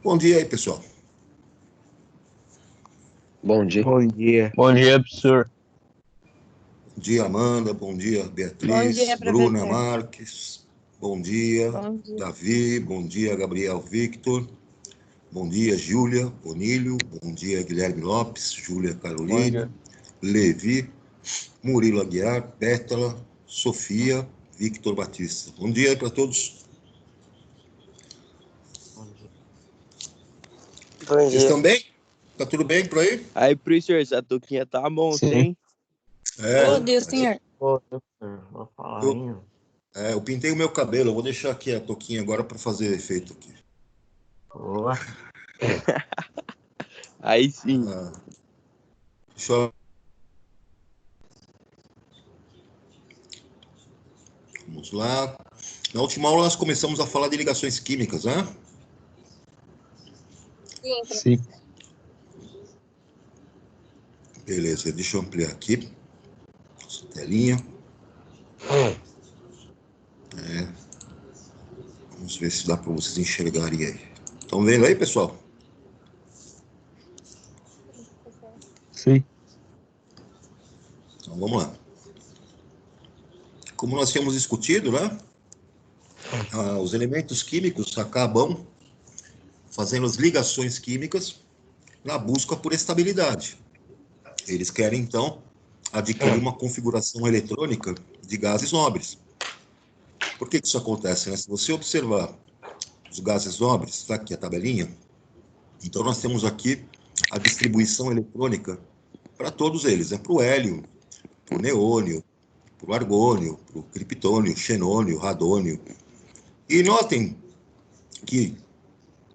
Bom dia aí, pessoal. Bom dia. Bom dia. Bom dia, professor. Bom dia, Amanda. Bom dia, Beatriz. Bom dia, Bruna professor. Marques. Bom dia, Bom dia. Davi. Bom dia, Gabriel Victor. Bom dia, Júlia Bonilho. Bom dia, Guilherme Lopes. Júlia Caroline. Levi. Murilo Aguiar. Pétala. Sofia. Victor Batista. Bom dia para todos. Vocês estão bem? Tá tudo bem por aí? Aí, professor, essa touquinha tá bom, tem? Bom dia, senhor. Vou falar ainda. Eu pintei o meu cabelo. Eu vou deixar aqui a touquinha agora para fazer efeito aqui. Boa. Aí sim. Deixa eu... Vamos lá. Na última aula nós começamos a falar de ligações químicas, né? Sim. Beleza, deixa eu ampliar aqui. Essa telinha. Vamos ver se dá para vocês enxergarem aí. Estão vendo aí, pessoal? Sim. Então vamos lá. Como nós tínhamos discutido, né? Os elementos químicos acabam fazendo as ligações químicas na busca por estabilidade. Eles querem, então, adquirir uma configuração eletrônica de gases nobres. Por que isso acontece, né? Se você observar os gases nobres, está aqui a tabelinha, então nós temos aqui a distribuição eletrônica para todos eles, né? Para o hélio, para o neônio, para o argônio, para o criptônio, xenônio, radônio. E notem que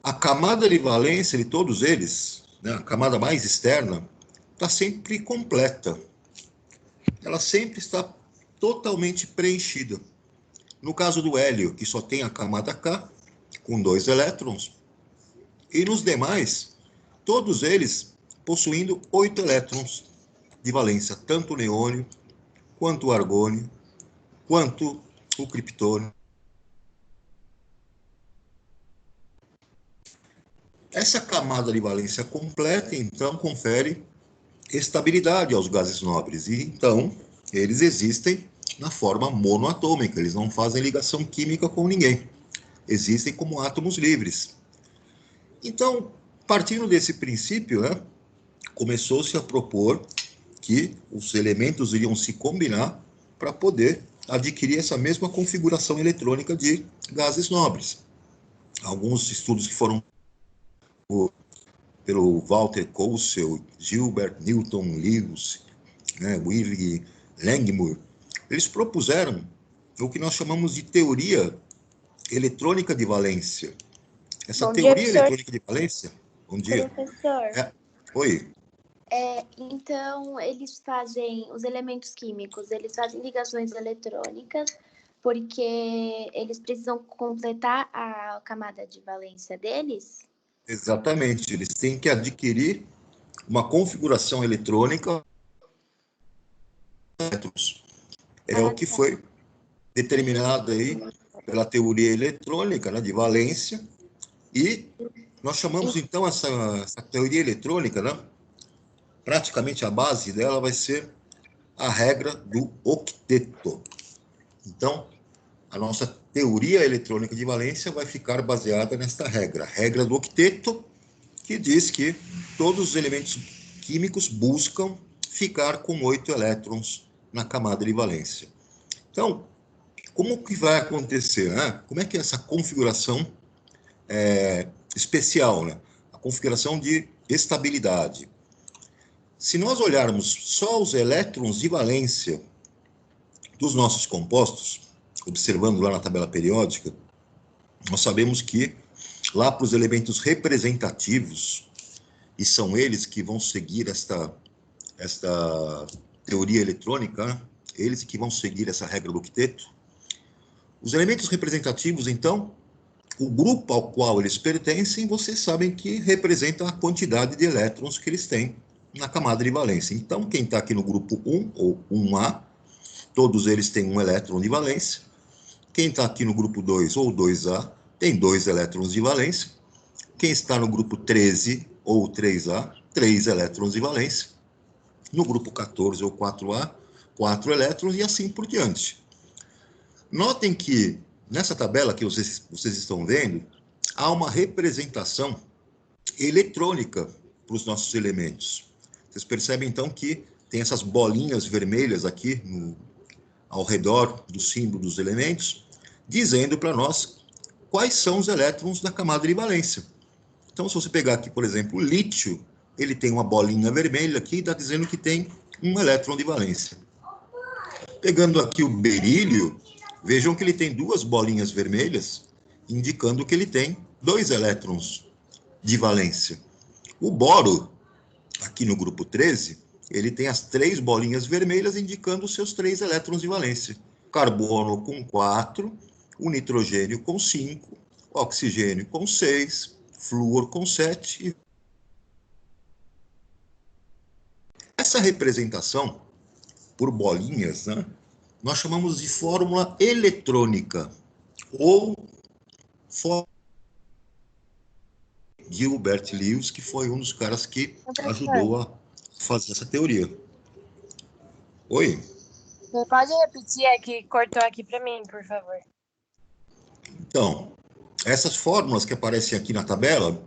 a camada de valência de todos eles, né, a camada mais externa, está sempre completa. Ela sempre está totalmente preenchida. No caso do hélio, que só tem a camada K, com 2 elétrons, e nos demais, todos eles possuindo 8 elétrons de valência, tanto o neônio, quanto o argônio, quanto o criptônio. Essa camada de valência completa, então, confere estabilidade aos gases nobres, e então eles existem na forma monoatômica, eles não fazem ligação química com ninguém, existem como átomos livres. Então, partindo desse princípio, né, começou-se a propor que os elementos iriam se combinar para poder adquirir essa mesma configuração eletrônica de gases nobres. Alguns estudos que foram pelo Walter Kossel, Gilbert Newton Lewis, né, Willy Langmuir, eles propuseram o que nós chamamos de teoria eletrônica de valência. Essa teoria eletrônica de valência... Bom dia. Professor. Oi. Então, eles fazem, os elementos químicos, eles fazem ligações eletrônicas porque eles precisam completar a camada de valência deles? Exatamente, eles têm que adquirir uma configuração eletrônica. É o que foi determinado aí pela teoria eletrônica, né, de valência, e nós chamamos então essa teoria eletrônica, né, praticamente a base dela vai ser a regra do octeto. Então, a nossa teoria eletrônica de valência vai ficar baseada nesta regra, a regra do octeto, que diz que todos os elementos químicos buscam ficar com 8 elétrons na camada de valência. Então, como que vai acontecer, né? Como é que é essa configuração especial, né? A configuração de estabilidade. Se nós olharmos só os elétrons de valência dos nossos compostos, observando lá na tabela periódica, nós sabemos que lá para os elementos representativos, e são eles que vão seguir esta teoria eletrônica, né? Eles que vão seguir essa regra do octeto. Os elementos representativos, então, o grupo ao qual eles pertencem, vocês sabem que representa a quantidade de elétrons que eles têm na camada de valência. Então, quem está aqui no grupo 1, ou 1A, todos eles têm 1 elétron de valência. Quem está aqui no grupo 2, ou 2A, tem 2 elétrons de valência. Quem está no grupo 13 ou 3A, 3 elétrons de valência. No grupo 14 ou 4A, 4 elétrons e assim por diante. Notem que nessa tabela que vocês estão vendo, há uma representação eletrônica para os nossos elementos. Vocês percebem, então, que tem essas bolinhas vermelhas aqui ao redor do símbolo dos elementos, dizendo para nós quais são os elétrons da camada de valência. Então, se você pegar aqui, por exemplo, o lítio, ele tem uma bolinha vermelha aqui, está dizendo que tem um elétron de valência. Pegando aqui o berílio, vejam que ele tem duas bolinhas vermelhas, indicando que ele tem 2 elétrons de valência. O boro, aqui no grupo 13, ele tem as 3 bolinhas vermelhas, indicando os seus 3 elétrons de valência. Carbono com 4, o nitrogênio com 5, o oxigênio com 6, flúor com 7. Essa representação por bolinhas, né, nós chamamos de fórmula eletrônica, ou Gilbert Lewis, que foi um dos caras que ajudou a fazer essa teoria. Oi? Você pode repetir? É que cortou aqui para mim, por favor. Então, essas fórmulas que aparecem aqui na tabela,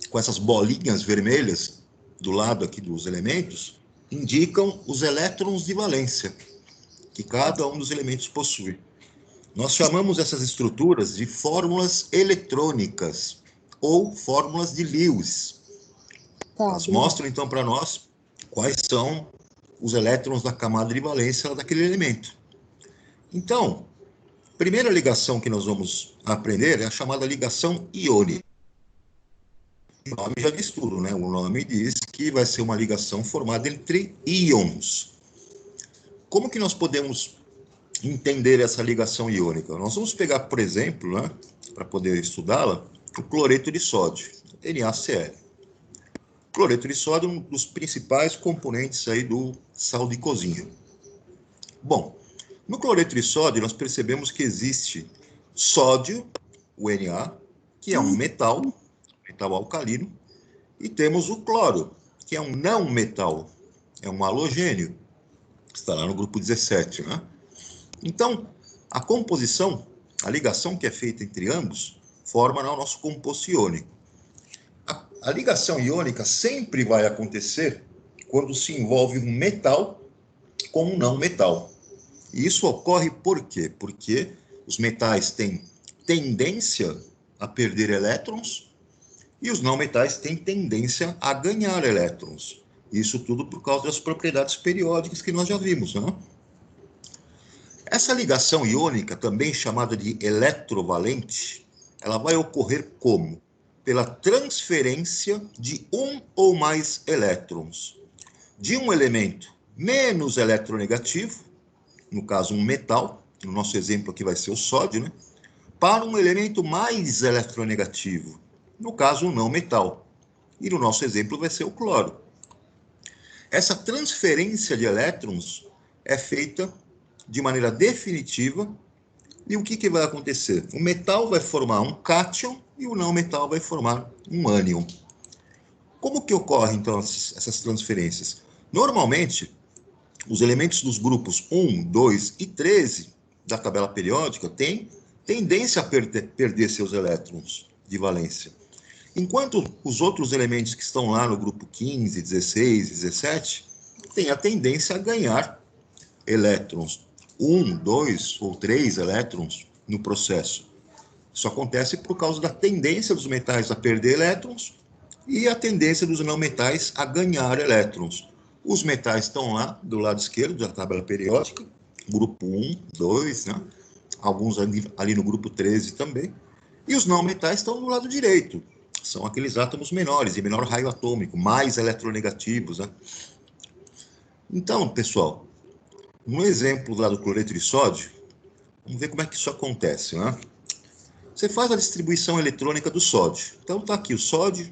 com essas bolinhas vermelhas do lado aqui dos elementos, indicam os elétrons de valência que cada um dos elementos possui. Nós chamamos essas estruturas de fórmulas eletrônicas ou fórmulas de Lewis. Elas mostram, então, para nós quais são os elétrons da camada de valência daquele elemento. Então, a primeira ligação que nós vamos aprender é a chamada ligação iônica. O nome já diz tudo, né? O nome diz que vai ser uma ligação formada entre íons. Como que nós podemos entender essa ligação iônica? Nós vamos pegar, por exemplo, né, para poder estudá-la, o cloreto de sódio, NaCl. O cloreto de sódio é um dos principais componentes aí do sal de cozinha. Bom, no cloreto de sódio nós percebemos que existe sódio, o Na, que é um metal alcalino, e temos o cloro, que é um não metal, é um halogênio, que está lá no grupo 17, né? Então, a composição, a ligação que é feita entre ambos, forma o nosso composto iônico. A ligação iônica sempre vai acontecer quando se envolve um metal com um não metal. E isso ocorre por quê? Porque os metais têm tendência a perder elétrons e os não metais têm tendência a ganhar elétrons. Isso tudo por causa das propriedades periódicas que nós já vimos, né? Essa ligação iônica, também chamada de eletrovalente, ela vai ocorrer como? Pela transferência de um ou mais elétrons de um elemento menos eletronegativo, no caso um metal, no nosso exemplo aqui vai ser o sódio, né? Para um elemento mais eletronegativo, no caso um não metal. E no nosso exemplo vai ser o cloro. Essa transferência de elétrons é feita de maneira definitiva. E o que vai acontecer? O metal vai formar um cátion e o não metal vai formar um ânion. Como que ocorrem, então, essas transferências? Normalmente, os elementos dos grupos 1, 2 e 13 da tabela periódica têm tendência a perder seus elétrons de valência. Enquanto os outros elementos que estão lá no grupo 15, 16, 17, têm a tendência a ganhar elétrons. 1, 2 ou 3 elétrons no processo. Isso acontece por causa da tendência dos metais a perder elétrons e a tendência dos não metais a ganhar elétrons. Os metais estão lá do lado esquerdo da tabela periódica, grupo 1, 2, né? Alguns ali no grupo 13 também. E os não metais estão no lado direito. São aqueles átomos menores, de menor raio atômico, mais eletronegativos, né? Então, pessoal, no exemplo lá do cloreto de sódio, vamos ver como é que isso acontece, né? Você faz a distribuição eletrônica do sódio. Então, está aqui o sódio,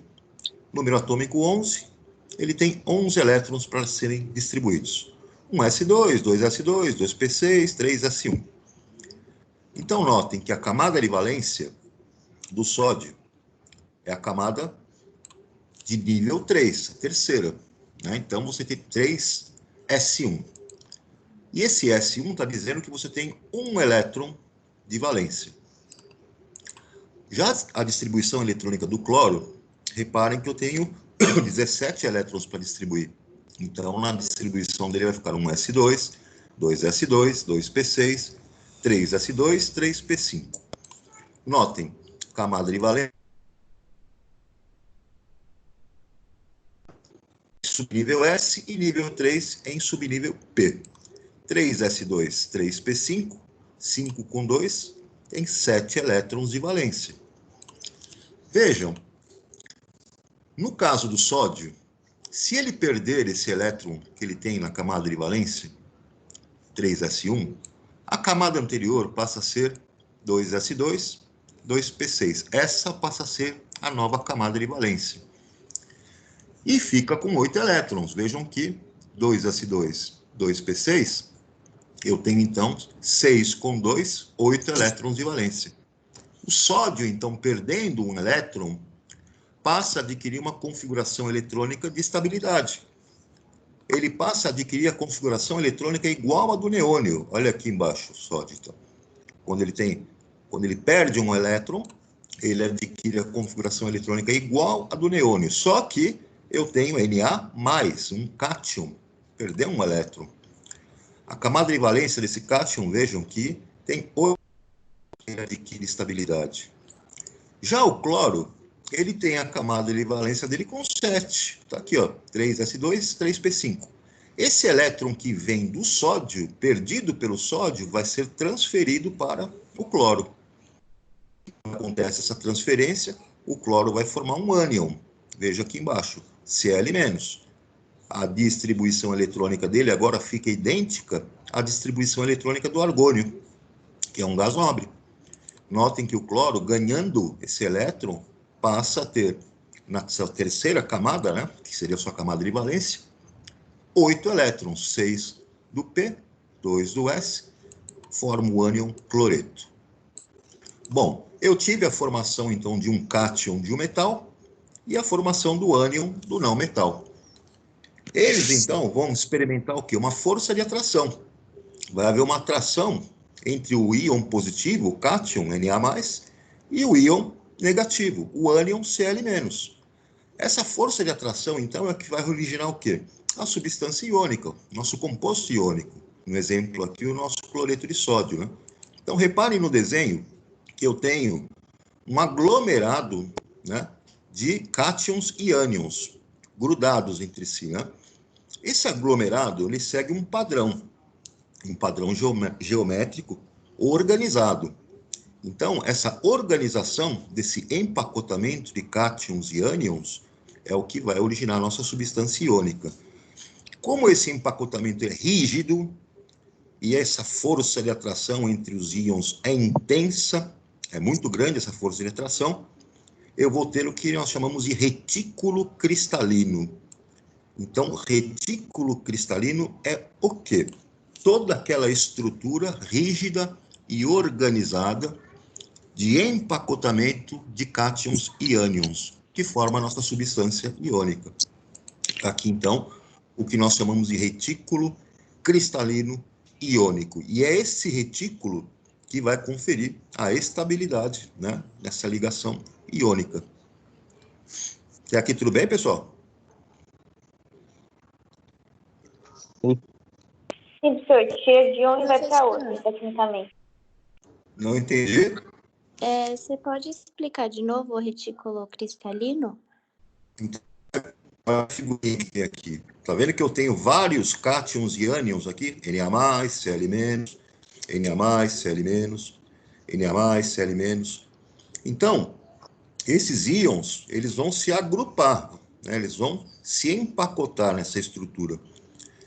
número atômico 11, ele tem 11 elétrons para serem distribuídos. Um S2, 2S2, 2P6, 3S1. Então, notem que a camada de valência do sódio, é a camada de nível 3, a terceira. Né? Então, você tem 3s1. E esse S1 está dizendo que você tem um elétron de valência. Já a distribuição eletrônica do cloro, reparem que eu tenho 17 elétrons para distribuir. Então, na distribuição dele vai ficar um S2, 2S2, 2P6, 3S2, 3P5. Notem, camada de valência, subnível S e nível 3 em subnível P. 3S2, 3P5, 5 com 2, tem 7 elétrons de valência. Vejam, no caso do sódio, se ele perder esse elétron que ele tem na camada de valência, 3S1, a camada anterior passa a ser 2S2, 2P6. Essa passa a ser a nova camada de valência. E fica com 8 elétrons. Vejam que 2S2, 2P6, eu tenho, então, 6 com 2, 8 elétrons de valência. O sódio, então, perdendo um elétron, passa a adquirir uma configuração eletrônica de estabilidade. Ele passa a adquirir a configuração eletrônica igual à do neônio. Olha aqui embaixo o sódio, então. Quando ele perde um elétron, ele adquire a configuração eletrônica igual à do neônio. Só que eu tenho Na+, um cátion, perdeu um elétron. A camada de valência desse cátion, vejam que tem 8, ele adquire estabilidade. Já o cloro, ele tem a camada de valência dele com 7. Está aqui, ó, 3S2, 3P5. Esse elétron que vem do sódio, perdido pelo sódio, vai ser transferido para o cloro. Acontece essa transferência, o cloro vai formar um ânion. Veja aqui embaixo, Cl-. A distribuição eletrônica dele agora fica idêntica à distribuição eletrônica do argônio, que é um gás nobre. Notem que o cloro, ganhando esse elétron, passa a ter, na sua terceira camada, né, que seria a sua camada de valência, 8 elétrons, 6 do P, 2 do S, forma o ânion cloreto. Bom, eu tive a formação, então, de um cátion de um metal e a formação do ânion do não metal. Eles, então, vão experimentar o quê? Uma força de atração. Vai haver uma atração entre o íon positivo, o cátion, Na+, e o íon negativo, o ânion, Cl-. Essa força de atração, então, é que vai originar o quê? A substância iônica, nosso composto iônico. No exemplo aqui, o nosso cloreto de sódio, né? Então, reparem no desenho que eu tenho um aglomerado, né, de cátions e ânions grudados entre si, né? Esse aglomerado, ele segue um padrão geométrico organizado. Então, essa organização desse empacotamento de cátions e ânions é o que vai originar a nossa substância iônica. Como esse empacotamento é rígido e essa força de atração entre os íons é intensa, é muito grande essa força de atração, eu vou ter o que nós chamamos de retículo cristalino. Então, retículo cristalino é o quê? Toda aquela estrutura rígida e organizada de empacotamento de cátions e ânions, que forma a nossa substância iônica. Aqui, então, o que nós chamamos de retículo cristalino iônico. E é esse retículo que vai conferir a estabilidade, né, nessa ligação iônica. Até aqui tudo bem, pessoal? Sim. Sim, professor. Tira de um e vai para outro, tecnicamente. Não entendi? Você pode explicar de novo o retículo cristalino? Então, a figurinha que tem aqui. Tá vendo que eu tenho vários cátions e ânions aqui? Na+, Cl-, Na+, Cl-, Na+, Cl-. Então, esses íons, eles vão se agrupar, né? Eles vão se empacotar nessa estrutura.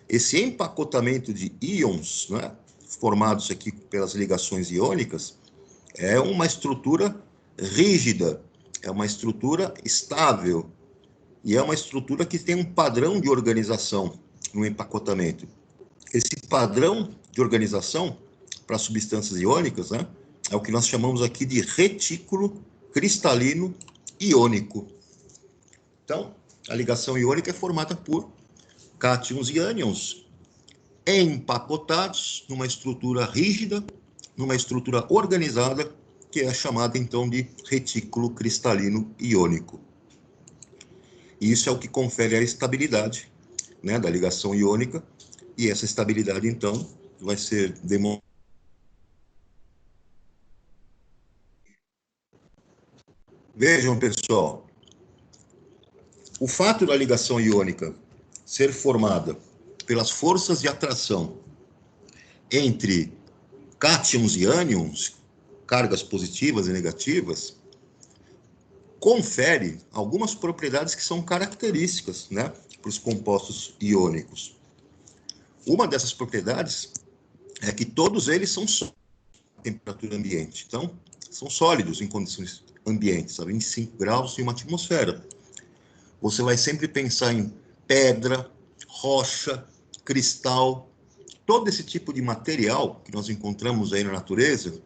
Esse empacotamento de íons, né, formados aqui pelas ligações iônicas, é uma estrutura rígida, é uma estrutura estável, e é uma estrutura que tem um padrão de organização no empacotamento. Esse padrão de organização para substâncias iônicas, né, é o que nós chamamos aqui de retículo cristalino iônico. Então, a ligação iônica é formada por cátions e ânions empacotados numa estrutura rígida, numa estrutura organizada, que é chamada, então, de retículo cristalino iônico. E isso é o que confere a estabilidade, né, da ligação iônica, e essa estabilidade, então, vai ser demonstrada. Vejam, pessoal, o fato da ligação iônica ser formada pelas forças de atração entre cátions e ânions, cargas positivas e negativas, confere algumas propriedades que são características, né, para os compostos iônicos. Uma dessas propriedades é que todos eles são sólidos em temperatura ambiente. Então, são sólidos em condições ambientes, a 25 graus e uma atmosfera. Você vai sempre pensar em pedra, rocha, cristal. Todo esse tipo de material que nós encontramos aí na natureza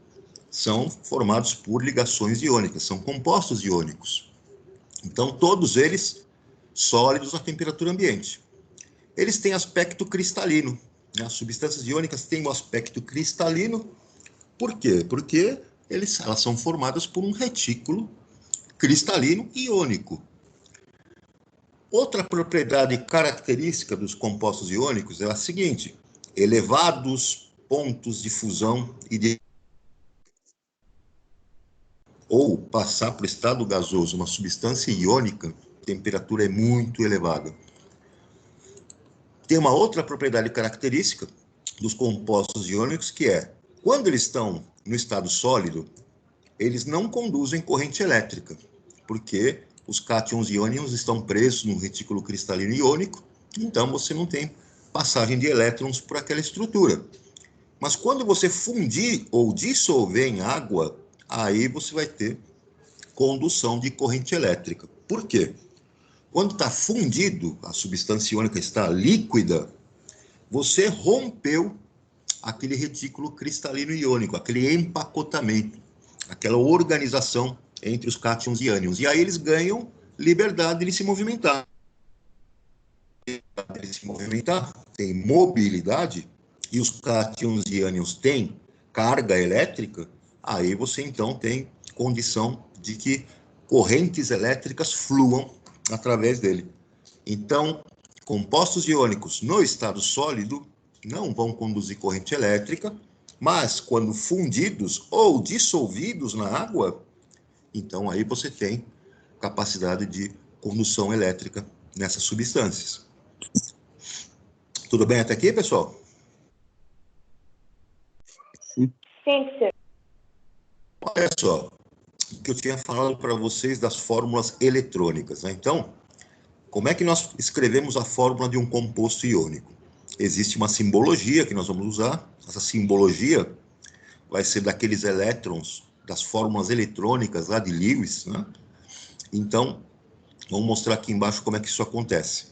são formados por ligações iônicas, são compostos iônicos. Então, todos eles sólidos a temperatura ambiente. Eles têm aspecto cristalino, né? As substâncias iônicas têm um aspecto cristalino. Por quê? Porque elas são formadas por um retículo cristalino iônico. Outra propriedade característica dos compostos iônicos é a seguinte: elevados pontos de fusão e de ou passar para o estado gasoso uma substância iônica, a temperatura é muito elevada. Tem uma outra propriedade característica dos compostos iônicos, que é, quando eles estão no estado sólido, eles não conduzem corrente elétrica, porque os cátions e ânions estão presos no retículo cristalino iônico, então você não tem passagem de elétrons por aquela estrutura. Mas quando você fundir ou dissolver em água, aí você vai ter condução de corrente elétrica. Por quê? Quando está fundido, a substância iônica está líquida, você rompeu aquele retículo cristalino iônico, aquele empacotamento, aquela organização entre os cátions e ânions. E aí eles ganham liberdade de se movimentar. Tem mobilidade, e os cátions e ânions têm carga elétrica, aí você então tem condição de que correntes elétricas fluam através dele. Então, compostos iônicos no estado sólido não vão conduzir corrente elétrica, mas quando fundidos ou dissolvidos na água, então aí você tem capacidade de condução elétrica nessas substâncias. Tudo bem até aqui, pessoal? Sim, senhor. Olha só, o que eu tinha falado para vocês das fórmulas eletrônicas, né? Então, como é que nós escrevemos a fórmula de um composto iônico? Existe uma simbologia que nós vamos usar. Essa simbologia vai ser daqueles elétrons das fórmulas eletrônicas lá de Lewis, né? Então, vamos mostrar aqui embaixo como é que isso acontece.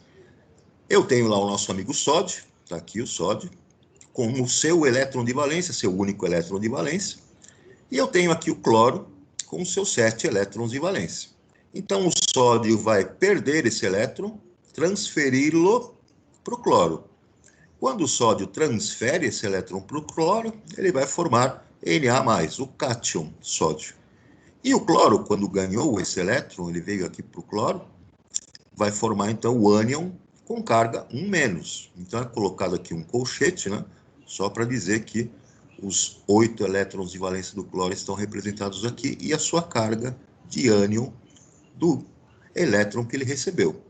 Eu tenho lá o nosso amigo sódio, está aqui o sódio, com o seu elétron de valência, seu único elétron de valência, e eu tenho aqui o cloro com os seus 7 elétrons de valência. Então, o sódio vai perder esse elétron, transferi-lo para o cloro. Quando o sódio transfere esse elétron para o cloro, ele vai formar Na+, o cátion sódio. E o cloro, quando ganhou esse elétron, ele veio aqui para o cloro, vai formar, então, o ânion com carga 1-. Então, é colocado aqui um colchete, né? Só para dizer que os 8 elétrons de valência do cloro estão representados aqui e a sua carga de ânion do elétron que ele recebeu.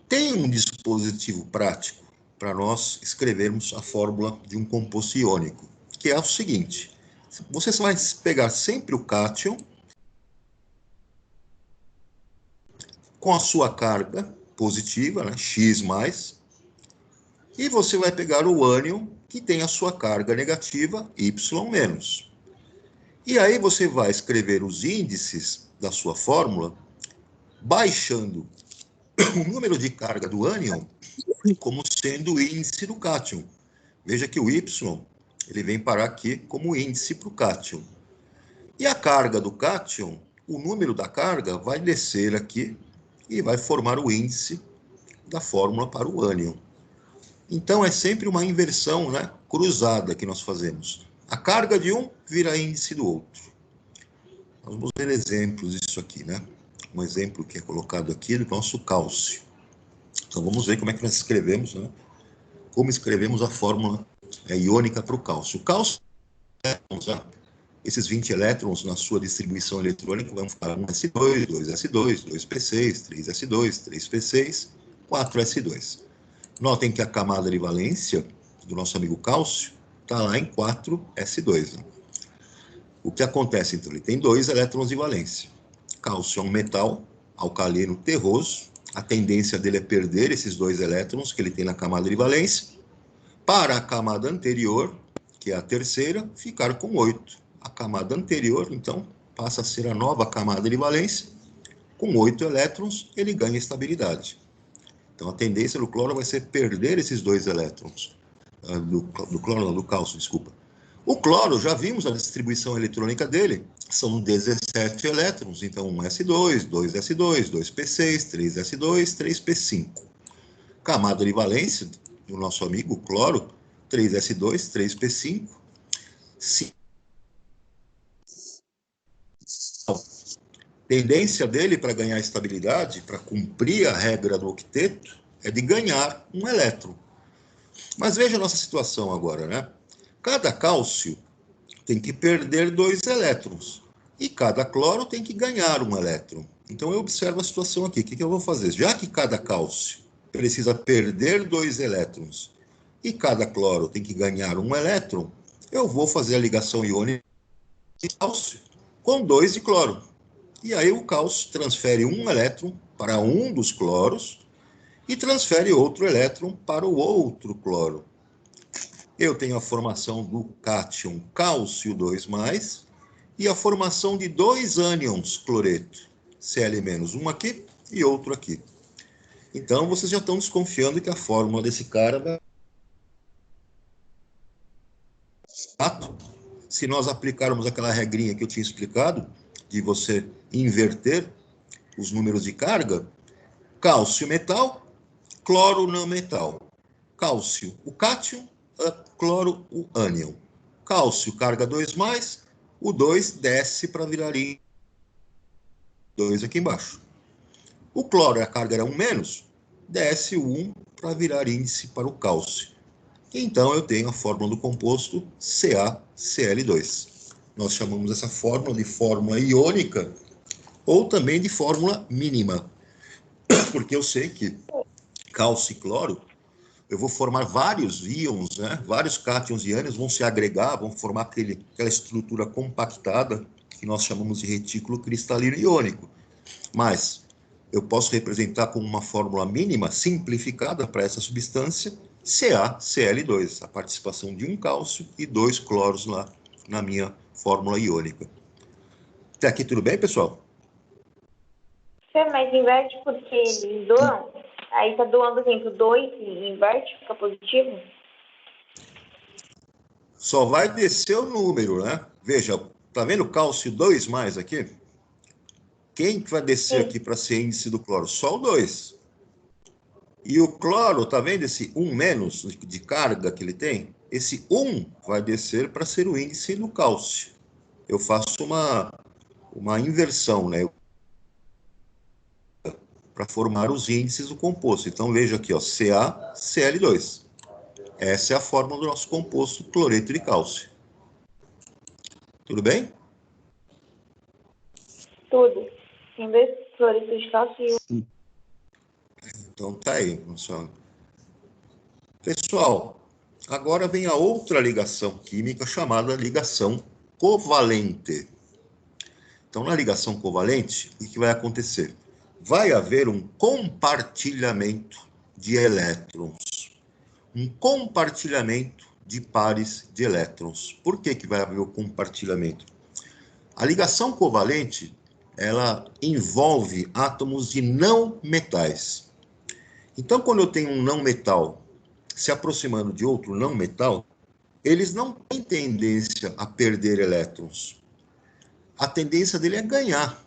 Tem um dispositivo prático para nós escrevermos a fórmula de um composto iônico, que é o seguinte: você vai pegar sempre o cátion com a sua carga positiva, né, X+, e você vai pegar o ânion que tem a sua carga negativa, Y-. E aí você vai escrever os índices da sua fórmula baixando o número de carga do ânion como sendo o índice do cátion. Veja que o Y, ele vem parar aqui como índice para o cátion. E a carga do cátion, o número da carga vai descer aqui e vai formar o índice da fórmula para o ânion. Então, é sempre uma inversão, né, cruzada que nós fazemos. A carga de um vira índice do outro. Nós vamos ver exemplos disso aqui, né? Um exemplo que é colocado aqui do nosso cálcio. Então, vamos ver como é que nós escrevemos, né? Como escrevemos a fórmula iônica para o cálcio. O cálcio, esses 20 elétrons na sua distribuição eletrônica vão ficar 1s2, 2s2, 2p6, 3s2, 3p6, 4s2. Notem que a camada de valência do nosso amigo cálcio está lá em 4s2. Né? O que acontece, então? Ele tem 2 elétrons de valência. Cálcio é um metal alcalino terroso. A tendência dele é perder esses 2 elétrons que ele tem na camada de valência para a camada anterior, que é a terceira, ficar com 8. A camada anterior, então, passa a ser a nova camada de valência. Com 8 elétrons, ele ganha estabilidade. Então, a tendência do cloro vai ser perder esses 2 elétrons. Do cálcio, desculpa. O cloro, já vimos a distribuição eletrônica dele, são 17 elétrons, então 1s2, 2s2, 2p6, 3s2, 3p5. Camada de valência do nosso amigo cloro, 3s2, 3p5. Tendência dele para ganhar estabilidade, para cumprir a regra do octeto, é de ganhar um elétron. Mas veja a nossa situação agora, né? Cada cálcio tem que perder 2 elétrons. E cada cloro tem que ganhar um elétron. Então eu observo a situação aqui. O que eu vou fazer? Já que cada cálcio precisa perder 2 elétrons e cada cloro tem que ganhar um elétron, eu vou fazer a ligação iônica de cálcio com 2 de cloro. E aí o cálcio transfere um elétron para um dos cloros e transfere outro elétron para o outro cloro. Eu tenho a formação do cátion cálcio 2+, e a formação de 2 ânions cloreto, Cl- um aqui e outro aqui. Então, vocês já estão desconfiando que a fórmula desse cara vai... Se nós aplicarmos aquela regrinha que eu tinha explicado, de você inverter os números de carga, cálcio metal, cloro não metal. Cálcio, o cátion, cloro, o ânion. Cálcio, carga 2+, o 2 desce para virar 2 aqui embaixo. O cloro, a carga era 1-, desce o 1 para virar índice para o cálcio. Então, eu tenho a fórmula do composto CaCl2. Nós chamamos essa fórmula de fórmula iônica ou também de fórmula mínima. Porque eu sei que cálcio e cloro, eu vou formar vários íons, né? Vários cátions e ânions vão se agregar, vão formar aquela estrutura compactada que nós chamamos de retículo cristalino iônico. Mas eu posso representar como uma fórmula mínima simplificada para essa substância CaCl2, a participação de um cálcio e 2 cloros lá na minha fórmula iônica. Até aqui tudo bem, pessoal? Mas inverte porque eles doam. Aí tá doando, por exemplo, 2 e inverte, fica positivo? Só vai descer o número, né? Veja, tá vendo o cálcio 2+ aqui? Quem vai descer aqui para ser índice do cloro? Só o 2. E o cloro, tá vendo esse 1- de carga que ele tem? Esse 1 vai descer para ser o índice do cálcio. Eu faço uma inversão, né? Para formar os índices do composto. Então, veja aqui, ó, CaCl2. Essa é a fórmula do nosso composto cloreto de cálcio. Tudo bem? Tudo. Tem 2 cloreto de cálcio e 1. Então, tá aí, pessoal. Pessoal, agora vem a outra ligação química chamada ligação covalente. Então, na ligação covalente, o que vai acontecer? Vai haver um compartilhamento de elétrons. Um compartilhamento de pares de elétrons. Por que vai haver o compartilhamento? A ligação covalente, ela envolve átomos de não metais. Então, quando eu tenho um não metal se aproximando de outro não metal, eles não têm tendência a perder elétrons. A tendência dele é ganhar.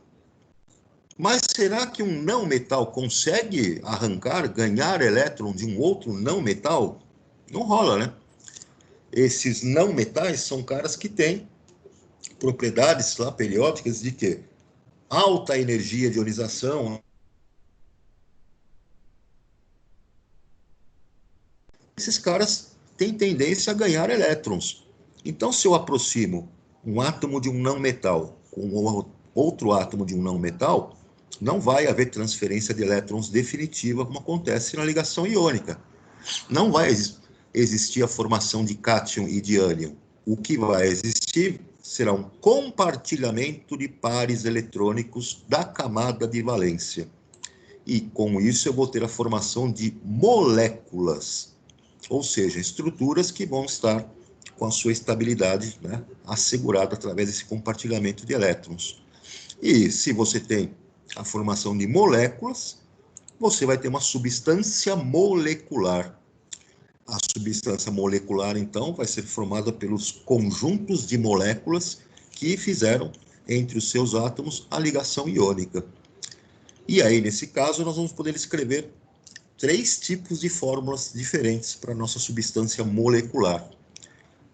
Mas será que um não metal consegue ganhar elétron de um outro não metal? Não rola, né? Esses não metais são caras que têm propriedades lá periódicas de quê? Alta energia de ionização. Esses caras têm tendência a ganhar elétrons. Então, se eu aproximo um átomo de um não metal com outro átomo de um não metal, não vai haver transferência de elétrons definitiva, como acontece na ligação iônica. Não vai existir a formação de cátion e de ânion. O que vai existir será um compartilhamento de pares eletrônicos da camada de valência. E com isso eu vou ter a formação de moléculas, ou seja, estruturas que vão estar com a sua estabilidade, né, assegurada através desse compartilhamento de elétrons. E se você tem a formação de moléculas, você vai ter uma substância molecular. A substância molecular, então, vai ser formada pelos conjuntos de moléculas que fizeram entre os seus átomos a ligação iônica. E aí, nesse caso, nós vamos poder escrever 3 tipos de fórmulas diferentes para a nossa substância molecular.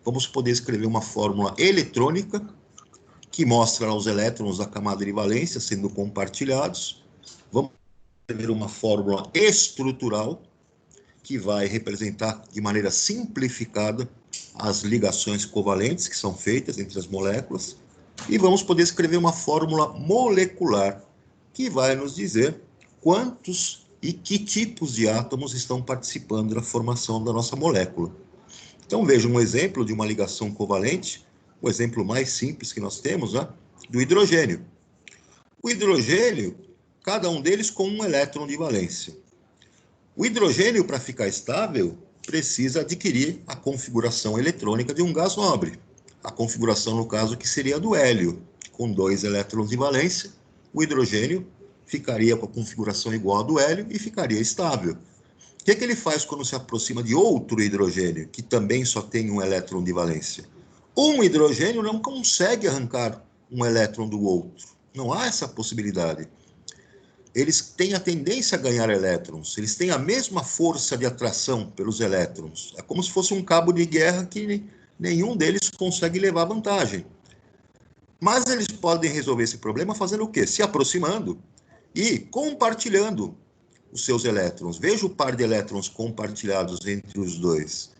Vamos poder escrever uma fórmula eletrônica, que mostra os elétrons da camada de valência sendo compartilhados. Vamos escrever uma fórmula estrutural, que vai representar de maneira simplificada as ligações covalentes que são feitas entre as moléculas. E vamos poder escrever uma fórmula molecular, que vai nos dizer quantos e que tipos de átomos estão participando da formação da nossa molécula. Então, veja um exemplo de uma ligação covalente, o exemplo mais simples que nós temos, né, do hidrogênio. O hidrogênio, cada um deles com um elétron de valência. O hidrogênio, para ficar estável, precisa adquirir a configuração eletrônica de um gás nobre. A configuração, no caso, que seria a do hélio, com 2 elétrons de valência. O hidrogênio ficaria com a configuração igual à do hélio e ficaria estável. O que ele faz quando se aproxima de outro hidrogênio, que também só tem um elétron de valência? Um hidrogênio não consegue arrancar um elétron do outro. Não há essa possibilidade. Eles têm a tendência a ganhar elétrons, eles têm a mesma força de atração pelos elétrons. É como se fosse um cabo de guerra que nenhum deles consegue levar vantagem. Mas eles podem resolver esse problema fazendo o quê? Se aproximando e compartilhando os seus elétrons. Veja o par de elétrons compartilhados entre os dois.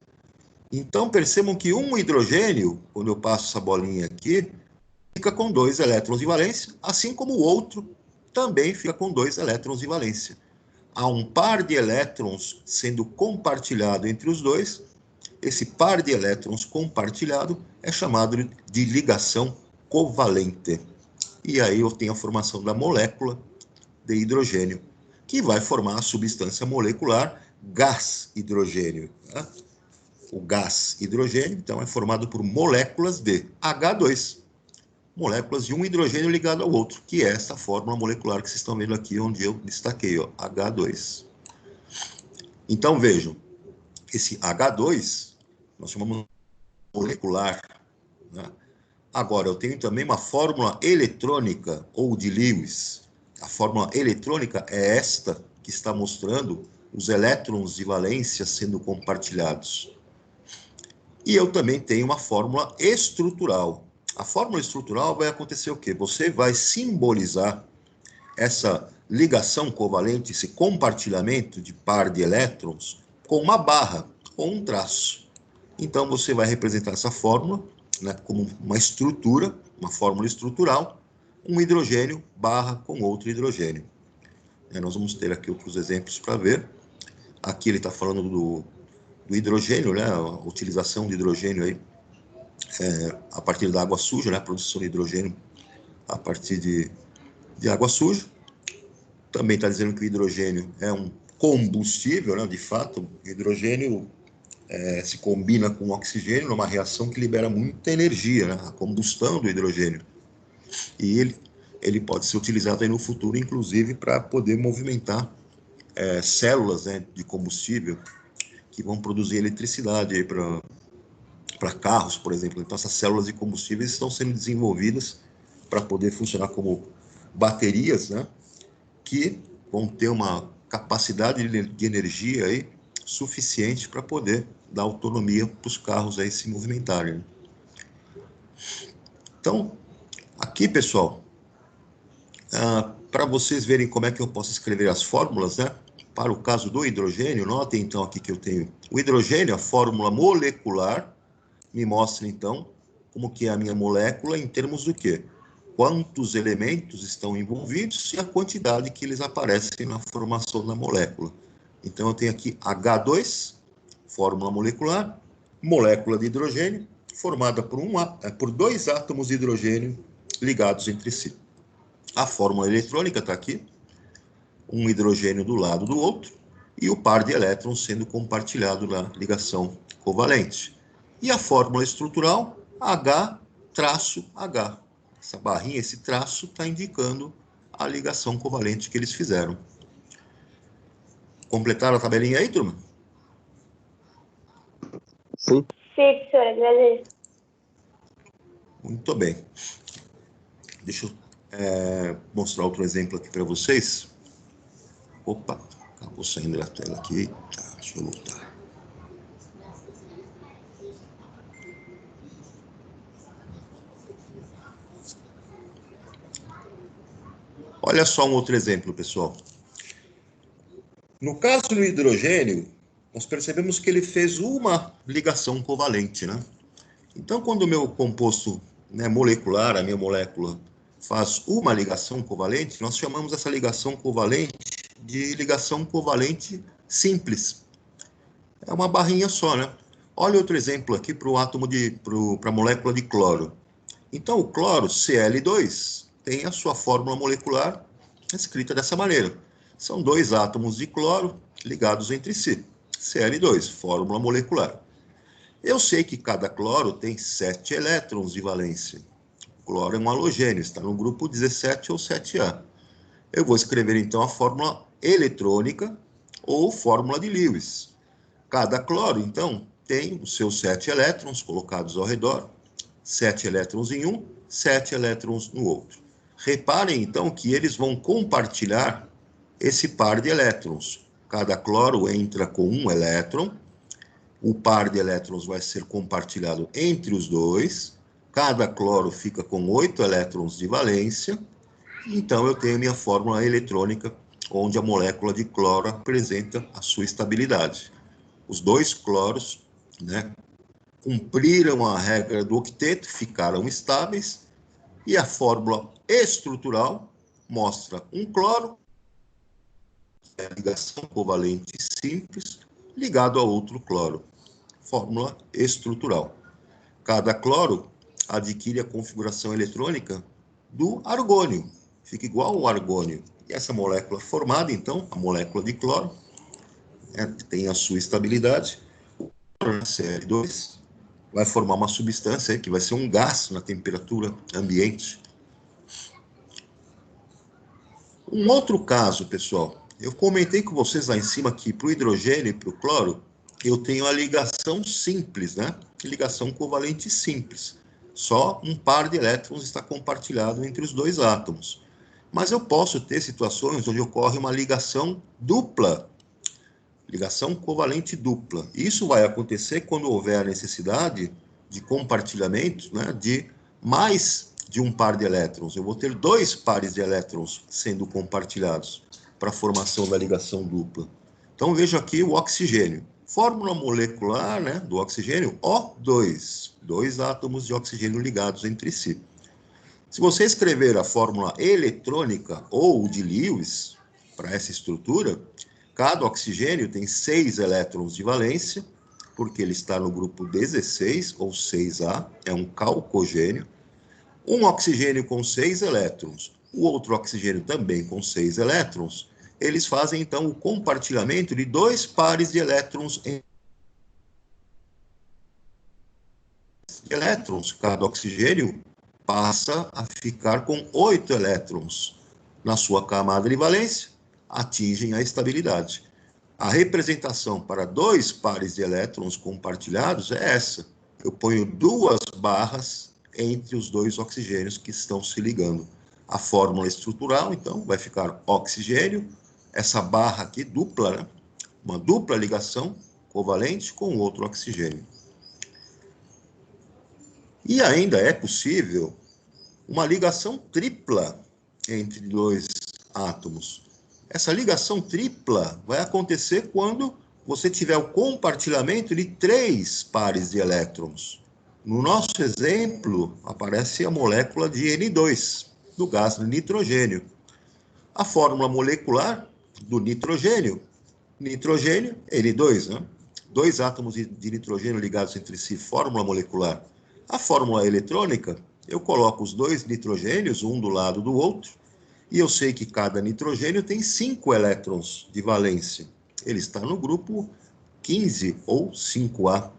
Então, percebam que um hidrogênio, quando eu passo essa bolinha aqui, fica com 2 elétrons de valência, assim como o outro também fica com 2 elétrons de valência. Há um par de elétrons sendo compartilhado entre os dois. Esse par de elétrons compartilhado é chamado de ligação covalente. E aí eu tenho a formação da molécula de hidrogênio, que vai formar a substância molecular gás hidrogênio. Né? O gás hidrogênio, então, é formado por moléculas de H2. Moléculas de um hidrogênio ligado ao outro, que é essa fórmula molecular que vocês estão vendo aqui, onde eu destaquei, ó, H2. Então, vejam, esse H2, nós chamamos molecular, né? Agora, eu tenho também uma fórmula eletrônica, ou de Lewis. A fórmula eletrônica é esta, que está mostrando os elétrons de valência sendo compartilhados. E eu também tenho uma fórmula estrutural. A fórmula estrutural vai acontecer o quê? Você vai simbolizar essa ligação covalente, esse compartilhamento de par de elétrons, com uma barra, ou um traço. Então, você vai representar essa fórmula, né, como uma estrutura, uma fórmula estrutural, um hidrogênio barra com outro hidrogênio. Nós vamos ter aqui outros exemplos para ver. Aqui ele está falando do hidrogênio, né, a utilização de hidrogênio aí, a partir da água suja, né, a produção de hidrogênio a partir de água suja. Também está dizendo que o hidrogênio é um combustível, né, de fato, o hidrogênio se combina com o oxigênio numa reação que libera muita energia, né, a combustão do hidrogênio. E ele pode ser utilizado aí no futuro, inclusive, para poder movimentar células, né, de combustível que vão produzir eletricidade para carros, por exemplo. Então, essas células de combustíveis estão sendo desenvolvidas para poder funcionar como baterias, né, que vão ter uma capacidade de energia aí suficiente para poder dar autonomia para os carros aí se movimentarem, né? Então, aqui, pessoal, para vocês verem como é que eu posso escrever as fórmulas, né? Para o caso do hidrogênio, notem então aqui que eu tenho o hidrogênio, a fórmula molecular, me mostra então como que é a minha molécula em termos do quê? Quantos elementos estão envolvidos e a quantidade que eles aparecem na formação da molécula. Então eu tenho aqui H2, fórmula molecular, molécula de hidrogênio, formada por dois átomos de hidrogênio ligados entre si. A fórmula eletrônica está aqui, um hidrogênio do lado do outro, e o par de elétrons sendo compartilhado na ligação covalente. E a fórmula estrutural, H-H. Essa barrinha, esse traço, está indicando a ligação covalente que eles fizeram. Completaram a tabelinha aí, turma? Sim. Sim, professor, agradeço. Muito bem. Deixa eu mostrar outro exemplo aqui para vocês. Opa, acabou saindo da tela aqui. Tá, deixa eu voltar. Olha só um outro exemplo, pessoal. No caso do hidrogênio, nós percebemos que ele fez uma ligação covalente, né? Então, quando o meu composto, né, molecular, a minha molécula, faz uma ligação covalente, nós chamamos essa ligação covalente de ligação covalente simples. É uma barrinha só, né? Olha outro exemplo aqui para a molécula de cloro. Então, o cloro, Cl2, tem a sua fórmula molecular escrita dessa maneira. São dois átomos de cloro ligados entre si. Cl2, fórmula molecular. Eu sei que cada cloro tem 7 elétrons de valência. O cloro é um halogênio, está no grupo 17 ou 7A. Eu vou escrever, então, a fórmula eletrônica ou fórmula de Lewis. Cada cloro, então, tem os seus 7 elétrons colocados ao redor, 7 elétrons em um, 7 elétrons no outro. Reparem, então, que eles vão compartilhar esse par de elétrons. Cada cloro entra com um elétron, o par de elétrons vai ser compartilhado entre os dois, cada cloro fica com 8 elétrons de valência, então eu tenho a minha fórmula eletrônica, onde a molécula de cloro apresenta a sua estabilidade. Os dois cloros, né, cumpriram a regra do octeto, ficaram estáveis, e a fórmula estrutural mostra um cloro, ligação covalente simples, ligado a outro cloro. Fórmula estrutural. Cada cloro adquire a configuração eletrônica do argônio. Fica igual ao argônio. E essa molécula formada, então, a molécula de cloro, tem a sua estabilidade. O cloro, Cl2, vai formar uma substância que vai ser um gás na temperatura ambiente. Um outro caso, pessoal, eu comentei com vocês lá em cima que para o hidrogênio e para o cloro, eu tenho a ligação simples, né? Ligação covalente simples. Só um par de elétrons está compartilhado entre os dois átomos. Mas eu posso ter situações onde ocorre uma ligação dupla, ligação covalente dupla. Isso vai acontecer quando houver a necessidade de compartilhamento, né, de mais de um par de elétrons. Eu vou ter 2 pares de elétrons sendo compartilhados para a formação da ligação dupla. Então, vejo aqui o oxigênio. Fórmula molecular, né, do oxigênio, O2. 2 átomos de oxigênio ligados entre si. Se você escrever a fórmula eletrônica ou de Lewis para essa estrutura, cada oxigênio tem 6 elétrons de valência, porque ele está no grupo 16, ou 6A, é um calcogênio. Um oxigênio com 6 elétrons, o outro oxigênio também com 6 elétrons, eles fazem, então, o compartilhamento de 2 pares de elétrons em elétrons. Cada oxigênio passa a ficar com 8 elétrons na sua camada de valência, atingem a estabilidade. A representação para 2 pares de elétrons compartilhados é essa. Eu ponho 2 barras entre os 2 oxigênios que estão se ligando. a fórmula estrutural, então, vai ficar oxigênio, essa barra aqui dupla, né? Uma dupla ligação covalente com outro oxigênio. E ainda é possível uma ligação tripla entre dois átomos. Essa ligação tripla vai acontecer quando você tiver o compartilhamento de 3 pares de elétrons. No nosso exemplo, aparece a molécula de N2, do gás nitrogênio. A fórmula molecular do nitrogênio, N2, né? 2 átomos de nitrogênio ligados entre si, fórmula molecular. A fórmula eletrônica, eu coloco os 2 nitrogênios, um do lado do outro, e eu sei que cada nitrogênio tem 5 elétrons de valência. Ele está no grupo 15 ou 5A.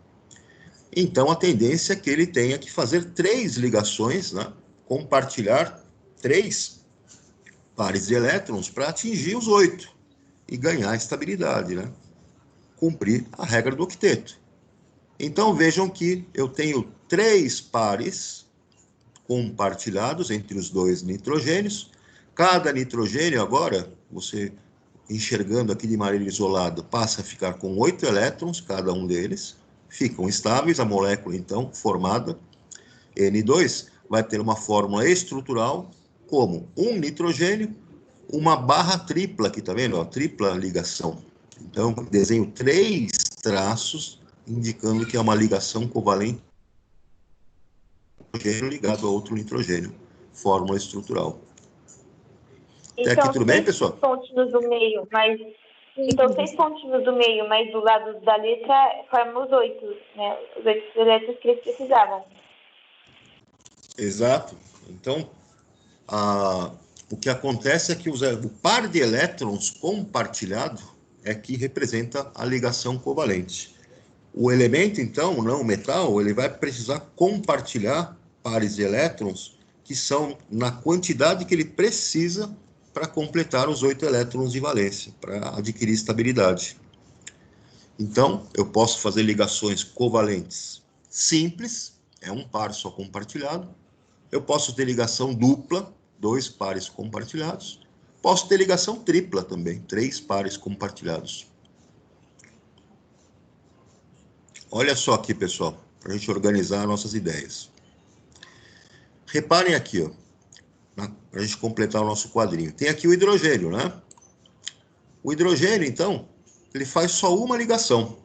Então, a tendência é que ele tenha que fazer 3 ligações, né? Compartilhar 3 pares de elétrons para atingir os 8 e ganhar estabilidade, né? Cumprir a regra do octeto. Então, vejam que eu tenho 3 pares compartilhados entre os 2 nitrogênios. Cada nitrogênio agora, você enxergando aqui de maneira isolada, passa a ficar com 8 elétrons, cada um deles, ficam estáveis, a molécula, então, formada, N2, vai ter uma fórmula estrutural, como um nitrogênio, uma barra tripla, aqui tá vendo, ó, tripla ligação. Então, desenho 3 traços, indicando que é uma ligação covalente nitrogênio ligado a outro nitrogênio, fórmula estrutural. Até Então, aqui tudo bem, 6 pessoal? pontinhos do meio, mas... Então, 6 pontinhos do meio, mas do lado da letra formam os 8, né? Os 8 elétrons que eles precisavam. Exato. Então, o que acontece é que o par de elétrons compartilhado é que representa a ligação covalente. O elemento, então, não o metal, ele vai precisar compartilhar pares de elétrons que são na quantidade que ele precisa para completar os 8 elétrons de valência, para adquirir estabilidade. Então, eu posso fazer ligações covalentes simples, é um par só compartilhado. Eu posso ter ligação dupla, 2 pares compartilhados. Posso ter ligação tripla também, 3 pares compartilhados. Olha só aqui, pessoal, para a gente organizar nossas ideias. Reparem aqui, ó, para a gente completar o nosso quadrinho. Tem aqui o hidrogênio, né? O hidrogênio, então, ele faz só uma ligação.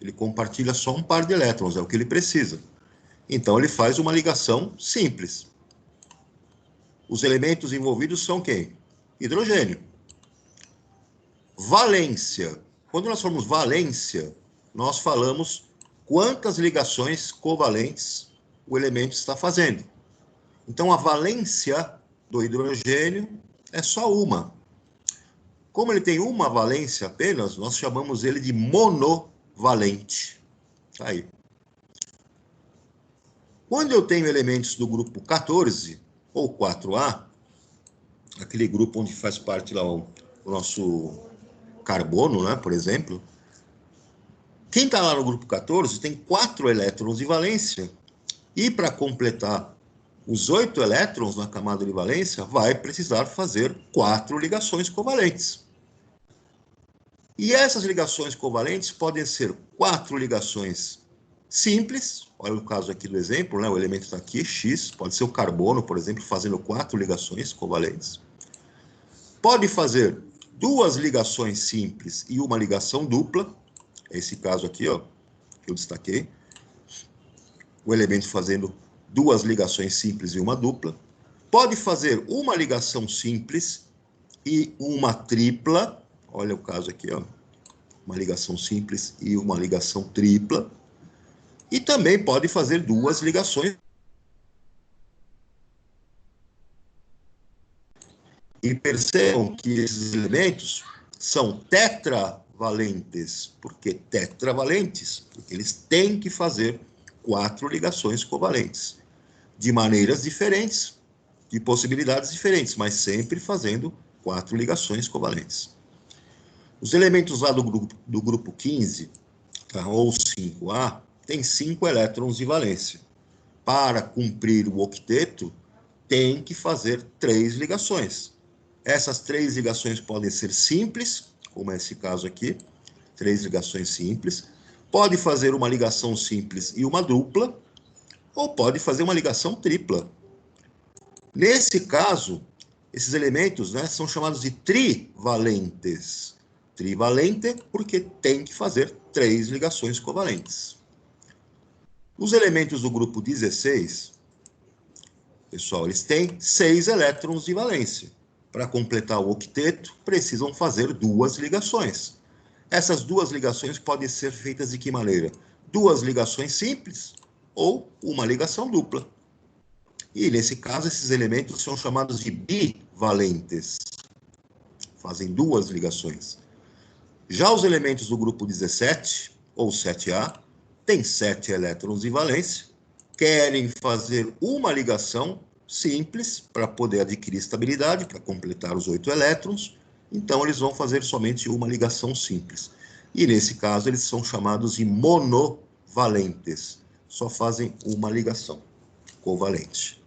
Ele compartilha só um par de elétrons, é o que ele precisa. Então, ele faz uma ligação simples. Os elementos envolvidos são quem? Hidrogênio. Valência. Quando nós falamos valência, nós falamos quantas ligações covalentes o elemento está fazendo. Então, a valência do hidrogênio é só uma. Como ele tem uma valência apenas, nós chamamos ele de monovalente. Tá aí. Quando eu tenho elementos do grupo 14 ou 4A, aquele grupo onde faz parte lá o nosso carbono, né, por exemplo, quem está lá no grupo 14 tem 4 elétrons de valência, e para completar os 8 elétrons na camada de valência, vai precisar fazer 4 ligações covalentes. E essas ligações covalentes podem ser 4 ligações simples, olha o caso aqui do exemplo, né? O elemento está aqui, X, pode ser o carbono, por exemplo, fazendo 4 ligações covalentes. Pode fazer 2 ligações simples e uma ligação dupla, esse caso aqui, ó, que eu destaquei, o elemento fazendo 2 ligações simples e uma dupla. Pode fazer uma ligação simples e uma tripla, olha o caso aqui, ó, uma ligação simples e uma ligação tripla. E também pode fazer 2 ligações. E percebam que esses elementos são tetravalentes. Por que tetravalentes? Porque eles têm que fazer 4 ligações covalentes, de maneiras diferentes, de possibilidades diferentes, mas sempre fazendo 4 ligações covalentes. Os elementos lá do grupo 15, tá, ou 5A, têm 5 elétrons de valência. Para cumprir o octeto, tem que fazer 3 ligações. Essas 3 ligações podem ser simples, como é esse caso aqui, 3 ligações simples. Pode fazer uma ligação simples e uma dupla, ou pode fazer uma ligação tripla. Nesse caso, esses elementos, né, são chamados de trivalentes. Trivalente porque tem que fazer 3 ligações covalentes. Os elementos do grupo 16, pessoal, eles têm 6 elétrons de valência. Para completar o octeto, precisam fazer 2 ligações. Essas 2 ligações podem ser feitas de que maneira? 2 ligações simples ou uma ligação dupla. E, nesse caso, esses elementos são chamados de bivalentes. Fazem 2 ligações. Já os elementos do grupo 17, ou 7A, têm 7 elétrons de valência, querem fazer uma ligação simples para poder adquirir estabilidade, para completar os 8 elétrons, então eles vão fazer somente uma ligação simples. E nesse caso eles são chamados de monovalentes, só fazem uma ligação covalente.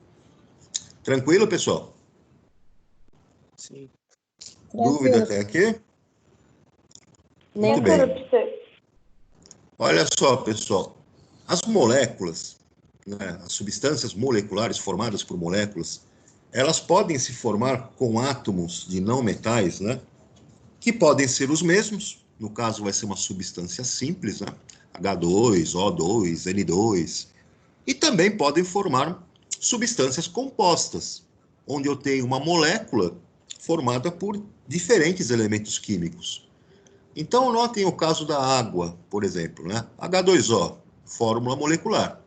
Tranquilo, pessoal? Sim. Dúvida até aqui? Muito bem. Olha só, pessoal, as moléculas, né, as substâncias moleculares formadas por moléculas, elas podem se formar com átomos de não metais, né, que podem ser os mesmos, no caso vai ser uma substância simples, né, H2, O2, N2, e também podem formar substâncias compostas, onde eu tenho uma molécula formada por diferentes elementos químicos. Então, notem o caso da água, por exemplo, né? H2O, fórmula molecular.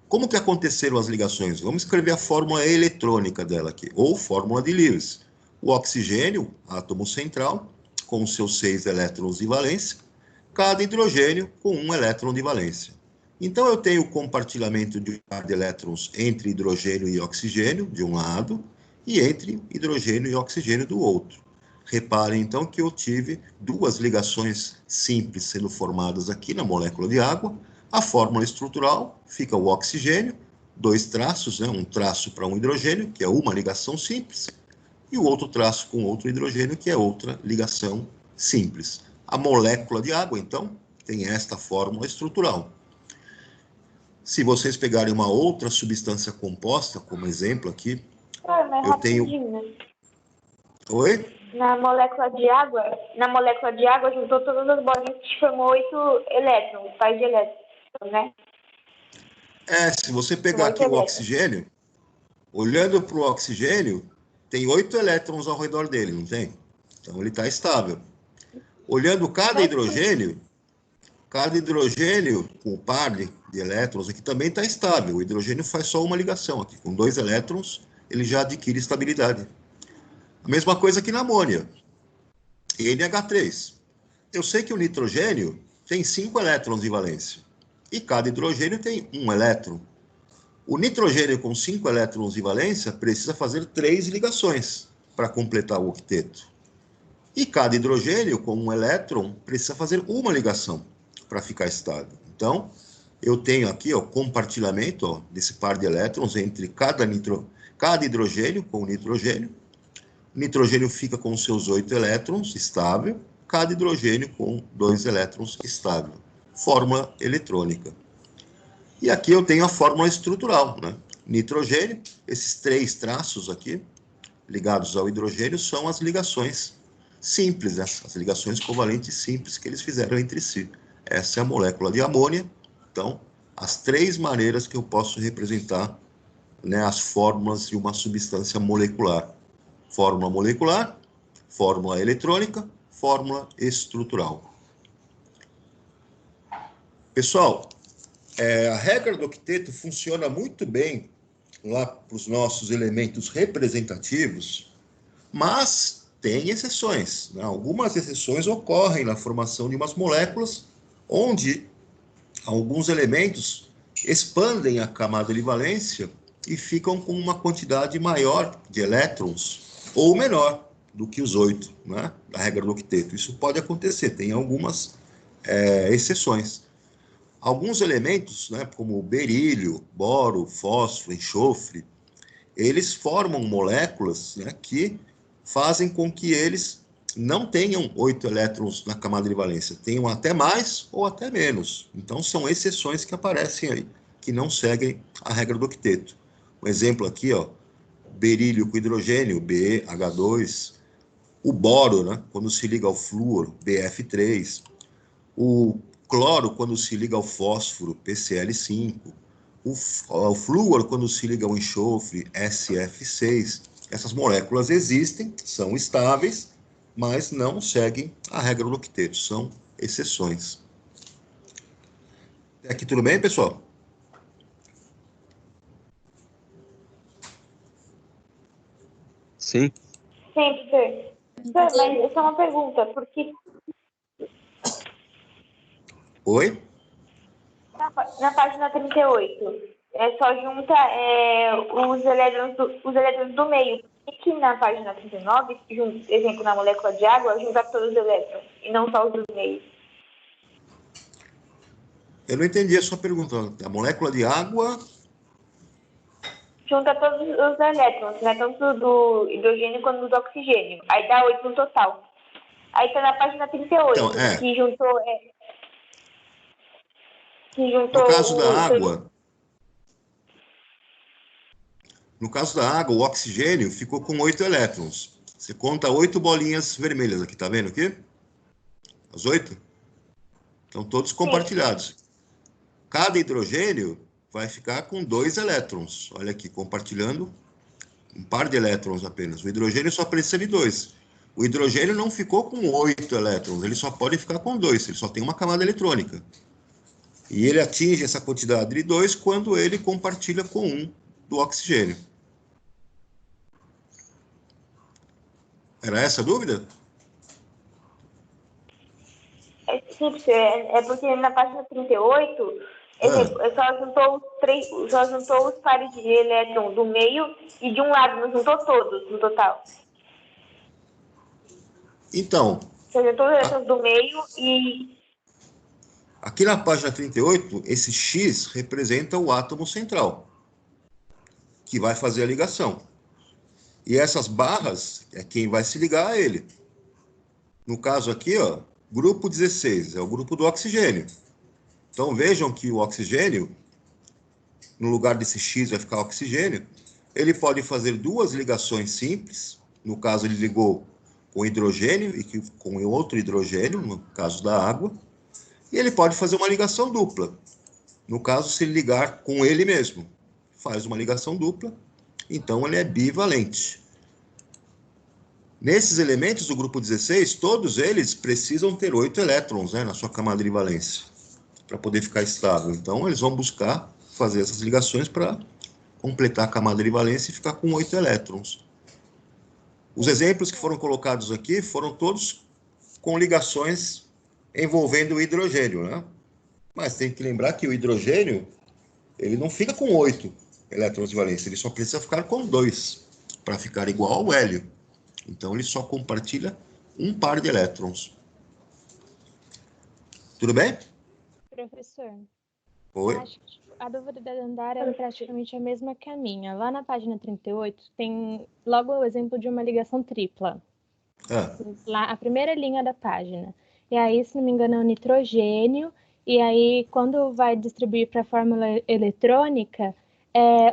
Como que aconteceram as ligações? Vamos escrever a fórmula eletrônica dela aqui, ou fórmula de Lewis. O oxigênio, átomo central, com seus 6 elétrons de valência, cada hidrogênio com 1 elétron de valência. Então, eu tenho o compartilhamento de um par de elétrons entre hidrogênio e oxigênio, de um lado, e entre hidrogênio e oxigênio do outro. Reparem, então, que eu tive 2 ligações simples sendo formadas aqui na molécula de água. A fórmula estrutural fica o oxigênio, 2 traços, né? Um traço para um hidrogênio, que é uma ligação simples, e o outro traço com outro hidrogênio, que é outra ligação simples. A molécula de água, então, tem esta fórmula estrutural. Se vocês pegarem uma outra substância composta, como exemplo aqui, eu tenho... Oi? Na molécula de água, juntou todas as bolinhas que formou 8 elétrons, pares de elétrons, né? Se você pegar aqui o oxigênio, olhando para o oxigênio, tem 8 elétrons ao redor dele, não tem? Então ele está estável. Olhando cada hidrogênio com o par de elétrons aqui também está estável. O hidrogênio faz só uma ligação aqui. Com 2 elétrons, ele já adquire estabilidade. A mesma coisa aqui na amônia. NH3. Eu sei que o nitrogênio tem 5 elétrons de valência. E cada hidrogênio tem 1 elétron. O nitrogênio com 5 elétrons de valência precisa fazer 3 ligações para completar o octeto. E cada hidrogênio com 1 elétron precisa fazer uma ligação para ficar estável. Então, eu tenho aqui o compartilhamento desse par de elétrons entre cada hidrogênio com o nitrogênio. O nitrogênio fica com seus 8 elétrons, estável. Cada hidrogênio com 2 elétrons, estável. Fórmula eletrônica. E aqui eu tenho a fórmula estrutural, né? Nitrogênio, esses 3 traços aqui, ligados ao hidrogênio, são as ligações simples, né? As ligações covalentes simples que eles fizeram entre si. Essa é a molécula de amônia. Então, as 3 maneiras que eu posso representar, né, as fórmulas de uma substância molecular. Fórmula molecular, fórmula eletrônica, fórmula estrutural. Pessoal, a regra do octeto funciona muito bem lá para os nossos elementos representativos, mas tem exceções, né? Algumas exceções ocorrem na formação de umas moléculas onde alguns elementos expandem a camada de valência e ficam com uma quantidade maior de elétrons ou menor do que os 8, né, da regra do octeto. Isso pode acontecer, tem algumas exceções. Alguns elementos, né, como o berílio, boro, fósforo, enxofre, eles formam moléculas, né, que fazem com que eles não tenham 8 elétrons na camada de valência, tenham até mais ou até menos. Então, são exceções que aparecem aí, que não seguem a regra do octeto. Um exemplo aqui, ó, berílio com hidrogênio, BH2, o boro, né, quando se liga ao flúor, BF3, o cloro, quando se liga ao fósforo, PCl5, o flúor, quando se liga ao enxofre, SF6. Essas moléculas existem, são estáveis, mas não seguem a regra do octeto, são exceções. Até aqui tudo bem, pessoal? Sim. Sim, professor. Professor, mas essa é uma pergunta, porque na página 38, só junta os elétrons do meio. Por que na página 39, exemplo, na molécula de água, junta todos os elétrons, e não só os do meio? Eu não entendi a sua pergunta. A molécula de água... Junta todos os elétrons, né? Tanto do hidrogênio quanto do oxigênio. Aí dá 8 no total. Aí tá na página 38, Então, que juntou... No caso da água, o oxigênio ficou com 8 elétrons. Você conta 8 bolinhas vermelhas aqui, tá vendo aqui? As 8? Estão todos compartilhados. Cada hidrogênio vai ficar com 2 elétrons. Olha aqui, compartilhando um par de elétrons apenas. O hidrogênio só precisa de 2. O hidrogênio não ficou com 8 elétrons, ele só pode ficar com 2, ele só tem uma camada eletrônica. E ele atinge essa quantidade de 2 quando ele compartilha com 1 do oxigênio. Era essa a dúvida? Sim, é porque na página 38, só juntou os pares de elétrons do meio e de um lado, não juntou todos no total. Então... Só juntou os elétrons do meio e... Aqui na página 38, esse X representa o átomo central, que vai fazer a ligação. E essas barras é quem vai se ligar a ele. No caso aqui, ó, grupo 16, é o grupo do oxigênio. Então vejam que o oxigênio, no lugar desse X vai ficar oxigênio, ele pode fazer 2 ligações simples. No caso, ele ligou com hidrogênio e com outro hidrogênio, no caso da água. E ele pode fazer uma ligação dupla. No caso, se ele ligar com ele mesmo. Faz uma ligação dupla, então ele é bivalente. Nesses elementos do grupo 16, todos eles precisam ter 8 elétrons, né, na sua camada de valência, para poder ficar estável. Então, eles vão buscar fazer essas ligações para completar a camada de valência e ficar com 8 elétrons. Os exemplos que foram colocados aqui foram todos com ligações envolvendo o hidrogênio, né? Mas tem que lembrar que o hidrogênio, ele não fica com 8 elétrons de valência, ele só precisa ficar com 2, para ficar igual ao hélio. Então, ele só compartilha um par de elétrons. Tudo bem? Professor, Oi? acho que a dúvida da Dandara é praticamente a mesma que a minha. Lá na página 38, tem logo o exemplo de uma ligação tripla. Lá, a primeira linha da página. E aí, se não me engano, é o nitrogênio. E aí, quando vai distribuir para a fórmula eletrônica,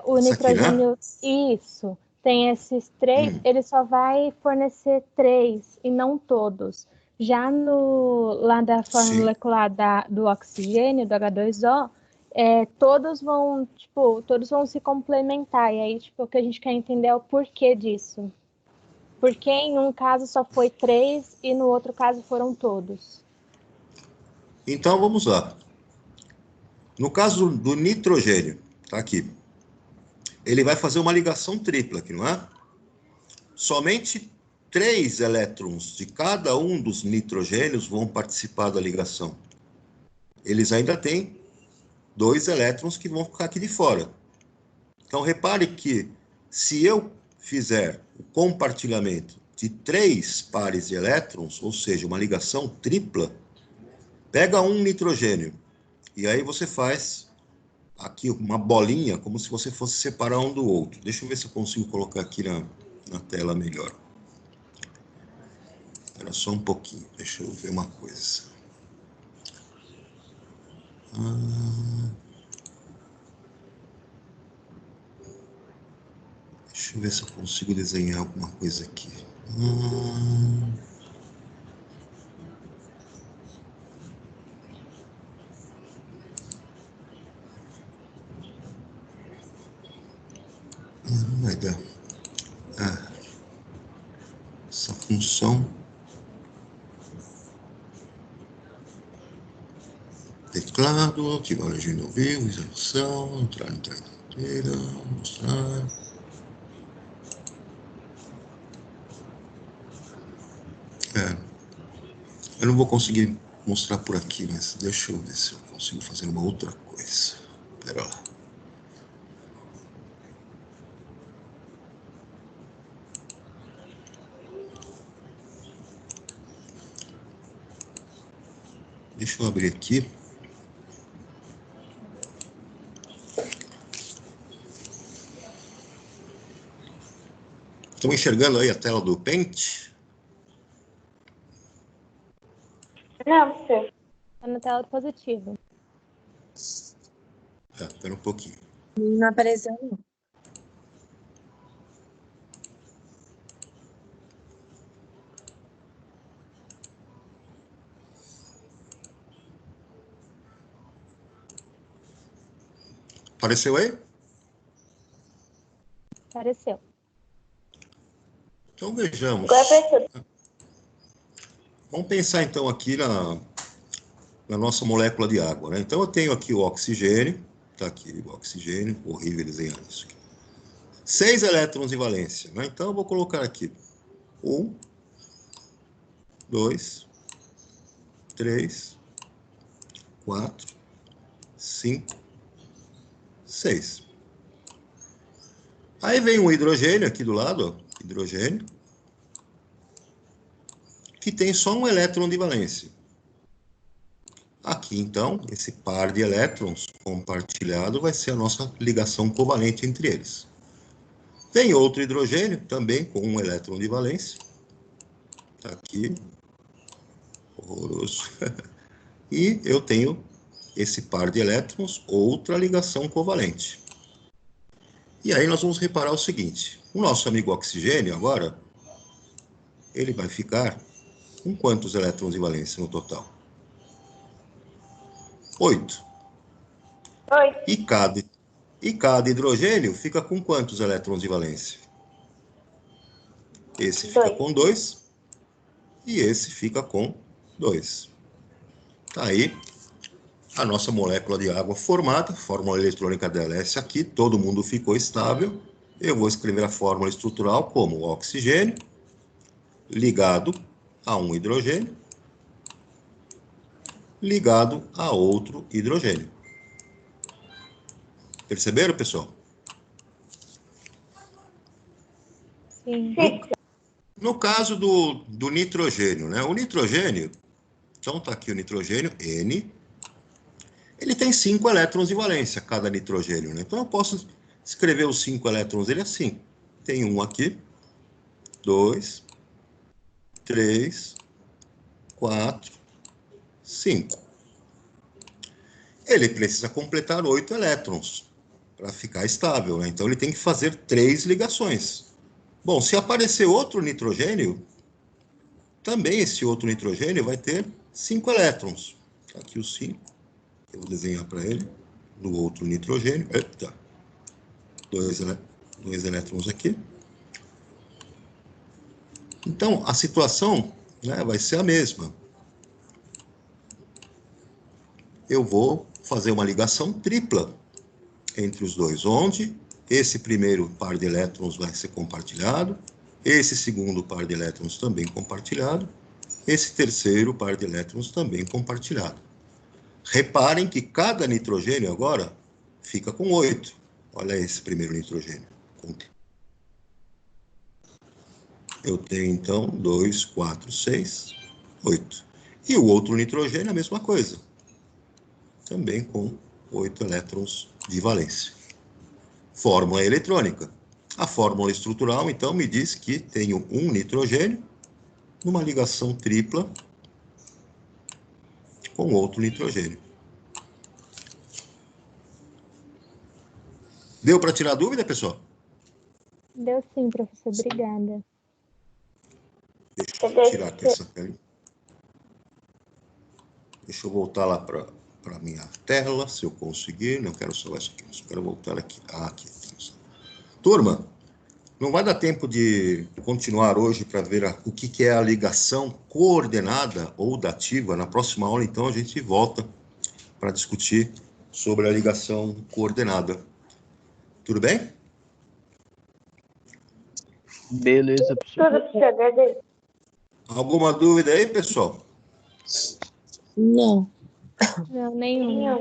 o essa nitrogênio... Aqui, né? Isso. Tem esses 3, ele só vai fornecer 3 e não todos. Já lá da fórmula molecular do oxigênio, do H2O, todos vão se complementar. E aí, o que a gente quer entender é o porquê disso. Porque em um caso só foi 3 e no outro caso foram todos. Então, vamos lá. No caso do nitrogênio, tá aqui. Ele vai fazer uma ligação tripla aqui, não é? Somente 3 elétrons de cada um dos nitrogênios vão participar da ligação. Eles ainda têm 2 elétrons que vão ficar aqui de fora. Então, repare que se eu fizer o compartilhamento de 3 pares de elétrons, ou seja, uma ligação tripla, pega um nitrogênio, e aí você faz aqui uma bolinha, como se você fosse separar um do outro. Deixa eu ver se eu consigo colocar aqui na tela melhor. Era só um pouquinho, deixa eu ver uma coisa. Deixa eu ver se eu consigo desenhar alguma coisa aqui. Não vai dar. Essa função. Teclado, ativar a legenda ao vivo, visualização, entrar inteira, mostrar. Eu não vou conseguir mostrar por aqui, mas deixa eu ver se eu consigo fazer uma outra coisa. Pera lá. Deixa eu abrir aqui. Estão enxergando aí a tela do Paint? Não, professor. Tá na tela do positivo. Espera um pouquinho. Não apareceu, não. Apareceu aí? Apareceu. Então vejamos. Agora apareceu. Vamos pensar então aqui na nossa molécula de água, né? Então eu tenho aqui o oxigênio, tá aqui o oxigênio, horrível desenhar isso aqui. 6 elétrons de valência, né? Então eu vou colocar aqui 1, 2, 3, 4, 5, 6. Aí vem um hidrogênio aqui do lado, ó, hidrogênio, que tem só um elétron de valência. Aqui, então, esse par de elétrons compartilhado vai ser a nossa ligação covalente entre eles. Tem outro hidrogênio, também com um elétron de valência. Tá aqui. Horroroso. E eu tenho esse par de elétrons, outra ligação covalente. E aí nós vamos reparar o seguinte. O nosso amigo oxigênio, agora, ele vai ficar com quantos elétrons de valência no total? 8. 8. E cada hidrogênio fica com quantos elétrons de valência? Esse fica com 2 e esse fica com 2. Tá aí a nossa molécula de água formada, fórmula eletrônica dela é essa aqui, todo mundo ficou estável. Eu vou escrever a fórmula estrutural como oxigênio ligado a um hidrogênio ligado a outro hidrogênio. Perceberam, pessoal? Sim. No caso do nitrogênio, né? O nitrogênio, então tá aqui o nitrogênio, N, ele tem 5 elétrons de valência, cada nitrogênio, né? Então eu posso escrever os 5 elétrons dele assim. Tem um aqui, 2, 3, 4, 5. Ele precisa completar 8 elétrons para ficar estável, né? Então ele tem que fazer 3 ligações. Bom, se aparecer outro nitrogênio, também esse outro nitrogênio vai ter 5 elétrons. Tá aqui os 5. Eu vou desenhar para ele. No outro nitrogênio. Eita. 2 elétrons aqui. Então, a situação, né, vai ser a mesma. Eu vou fazer uma ligação tripla entre os dois, onde esse primeiro par de elétrons vai ser compartilhado, esse segundo par de elétrons também compartilhado, esse terceiro par de elétrons também compartilhado. Reparem que cada nitrogênio agora fica com 8. Olha esse primeiro nitrogênio. Eu tenho, então, 2, 4, 6, 8. E o outro nitrogênio, a mesma coisa. Também com 8 elétrons de valência. Fórmula eletrônica. A fórmula estrutural, então, me diz que tenho um nitrogênio numa ligação tripla com outro nitrogênio. Deu para tirar dúvida, pessoal? Deu sim, professor. Obrigada. Deixa eu tirar aqui essa tela. Deixa eu voltar lá para a minha tela, se eu conseguir. Não quero salvar isso aqui, só quero voltar aqui. Aqui. Turma, não vai dar tempo de continuar hoje para ver o que é a ligação coordenada ou dativa. Na próxima aula, então, a gente volta para discutir sobre a ligação coordenada. Tudo bem? Beleza, professor. Tudo, professor, agradeço. Alguma dúvida aí, pessoal? Não. Não, nenhum.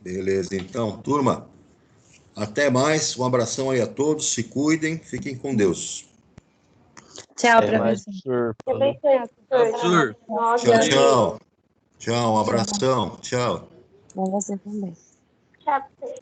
Beleza, então, turma. Até mais. Um abração aí a todos. Se cuidem. Fiquem com Deus. Tchau, Até mais, professor. professor. Falou. Professor. Tchau, tchau. Tchau, um abração. Tchau. Com você também. Tchau, professor.